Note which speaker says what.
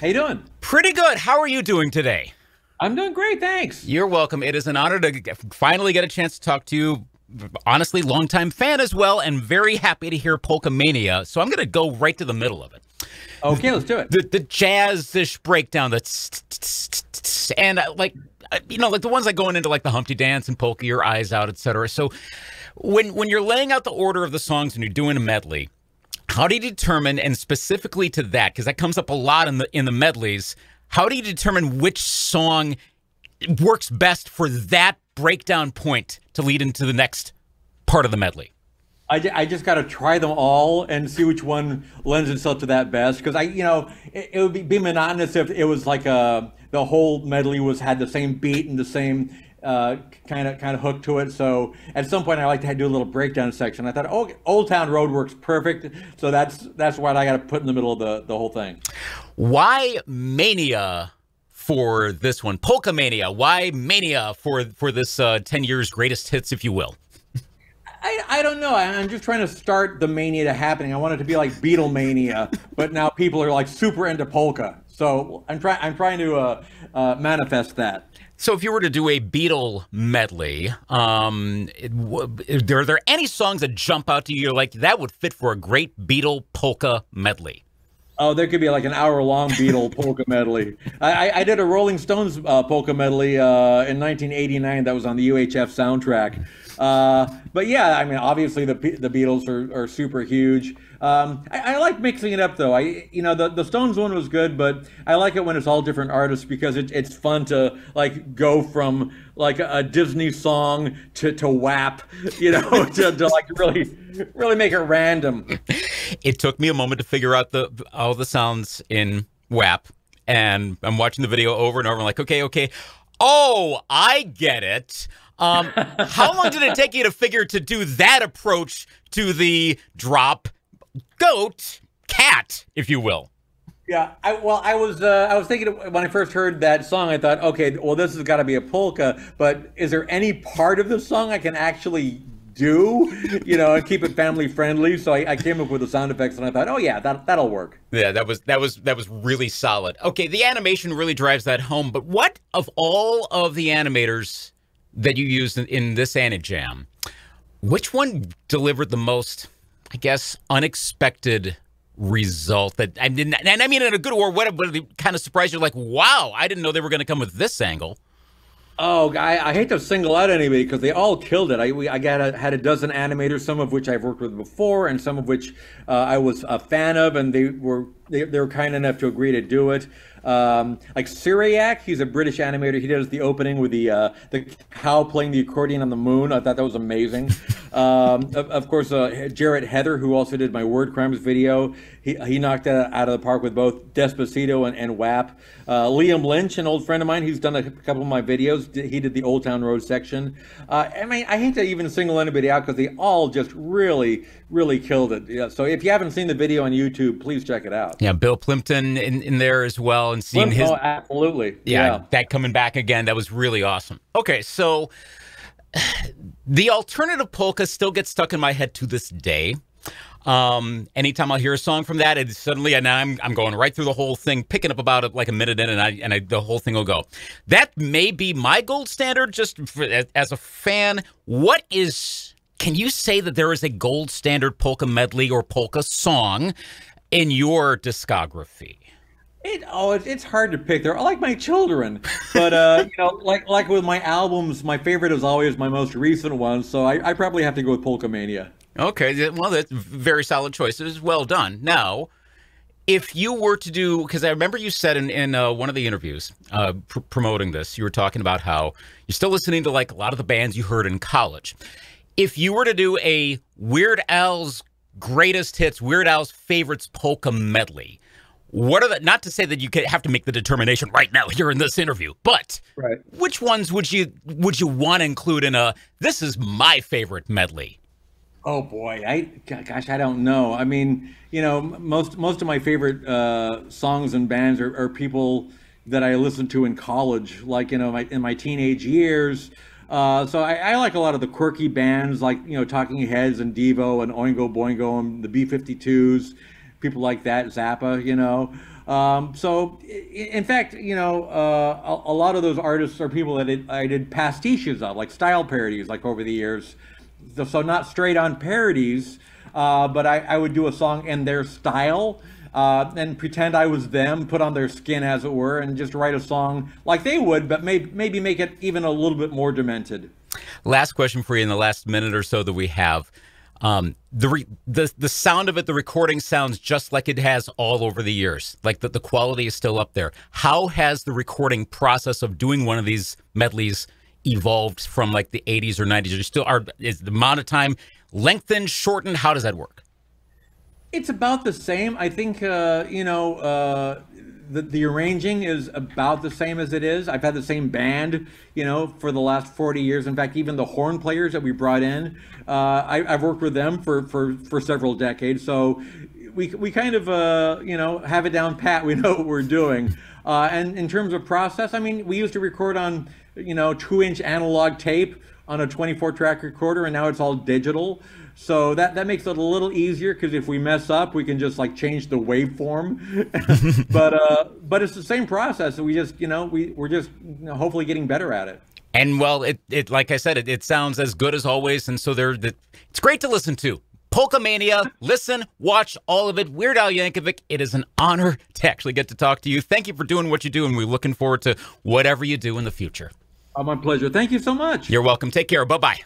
Speaker 1: How you doing?
Speaker 2: Pretty good. How are you doing today?
Speaker 1: I'm doing great, thanks.
Speaker 2: You're welcome. It is an honor to finally get a chance to talk to you. Honestly, longtime fan as well, and very happy to hear Polkamania. So I'm going to go right to the middle of it.
Speaker 1: Okay, let's do it.
Speaker 2: The jazz-ish breakdown and like the ones like going into like the Humpty Dance and Polka Your Eyes Out, etc. So when you're laying out the order of the songs and you're doing a medley, how do you determine, and specifically to that, because that comes up a lot in the medleys, how do you determine which song works best for that breakdown point to lead into the next part of the medley?
Speaker 1: I just got to try them all and see which one lends itself to that best. Because it would be monotonous if it was like the whole medley had the same beat and the same kind of hook to it. So at some point I like to do a little breakdown section. I thought, oh, Old Town Road works perfect. So that's what I got to put in the middle of the whole thing.
Speaker 2: Why mania for this one? Polkamania. Why mania for this 10 years greatest hits, if you will?
Speaker 1: I don't know. I'm just trying to start the mania to happening. I want it to be like Beatlemania, but now people are like super into polka. So I'm trying to manifest that.
Speaker 2: So if you were to do a Beatle medley, are there any songs that jump out to you? You're like, that would fit for a great Beatle polka medley?
Speaker 1: Oh, there could be like an hour-long Beatle polka medley. I did a Rolling Stones polka medley in 1989 that was on the UHF soundtrack. But yeah, I mean, obviously the Beatles are super huge. I like mixing it up though. The Stones one was good, but I like it when it's all different artists because it's fun to like go from like a Disney song to WAP, to like really make it random.
Speaker 2: It took me a moment to figure out all the sounds in WAP, and I'm watching the video over and over. I'm like, okay. Oh, I get it. How long did it take you to do that approach to the drop goat cat, if you will?
Speaker 1: Yeah, I was thinking when I first heard that song, I thought, okay, well, this has got to be a polka, but is there any part of the song I can actually do, and keep it family friendly? So I came up with the sound effects, and I thought, oh yeah, that'll work.
Speaker 2: Yeah, that was really solid. Okay, the animation really drives that home. But what of all of the animators that you used in this anijam, which one delivered the most, I guess, unexpected result? And I mean in a good or what kind of surprised you, like, wow, I didn't know they were going to come with this angle.
Speaker 1: Oh, I hate to single out anybody because they all killed it. I had a dozen animators, some of which I've worked with before, and some of which I was a fan of, and they were kind enough to agree to do it. Like Syriac, he's a British animator. He does the opening with the cow playing the accordion on the moon. I thought that was amazing. Of course, Jarrett Heather, who also did my Word Crimes video, he knocked that out of the park with both Despacito and WAP. Liam Lynch, an old friend of mine, he's done a couple of my videos. He did the Old Town Road section. I mean, I hate to even single anybody out because they all just really, really killed it. Yeah, so if you haven't seen the video on YouTube, please check it out.
Speaker 2: Yeah, Bill Plimpton in there as well, and seeing his.
Speaker 1: Oh, absolutely.
Speaker 2: Yeah, that coming back again, that was really awesome. Okay, so the alternative polka still gets stuck in my head to this day. Anytime I hear a song from that, and I'm going right through the whole thing, picking up about it like a minute in, and the whole thing will go. That may be my gold standard, just as a fan. Can you say that there is a gold standard polka medley or polka song in your discography?
Speaker 1: It's hard to pick. They're all like my children, but like with my albums, my favorite is always my most recent one. So I probably have to go with Polkamania.
Speaker 2: Okay, well, that's a very solid choice. It is well done. Now, if you were to do, because I remember you said in one of the interviews promoting this, you were talking about how you're still listening to like a lot of the bands you heard in college. If you were to do a Weird Al's greatest hits, Weird Al's favorites polka medley, what are the, not to say that you have to make the determination right now here in this interview, but
Speaker 1: right,
Speaker 2: which ones would you want to include in this is my favorite medley?
Speaker 1: Oh boy, gosh, I don't know. I mean, most of my favorite songs and bands are people that I listened to in college, like in my teenage years. So I like a lot of the quirky bands, like Talking Heads and Devo and Oingo Boingo and the B-52s, people like that, Zappa. So, in fact, a lot of those artists are people that I did pastiches of, like style parodies, like over the years. So not straight on parodies, but I would do a song in their style. And pretend I was them, put on their skin, as it were, and just write a song like they would, but maybe make it even a little bit more demented.
Speaker 2: Last question for you in the last minute or so that we have. The sound of it, the recording sounds just like it has all over the years. Like the quality is still up there. How has the recording process of doing one of these medleys evolved from like the 80s or 90s? Is the amount of time lengthened, shortened? How does that work?
Speaker 1: It's about the same. I think, the arranging is about the same as it is. I've had the same band, for the last 40 years. In fact, even the horn players that we brought in, I've worked with them for several decades. So we kind of, have it down pat. We know what we're doing. And in terms of process, I mean, we used to record on, 2-inch analog tape on a 24-track recorder, and now it's all digital. So that makes it a little easier, because if we mess up, we can just like change the waveform. But it's the same process. We just, we're just hopefully getting better at it.
Speaker 2: And well, it like I said, it sounds as good as always. And so it's great to listen to. Polkamania, listen, watch all of it. Weird Al Yankovic, it is an honor to actually get to talk to you. Thank you for doing what you do, and we're looking forward to whatever you do in the future.
Speaker 1: My pleasure. Thank you so much.
Speaker 2: You're welcome. Take care. Bye-bye.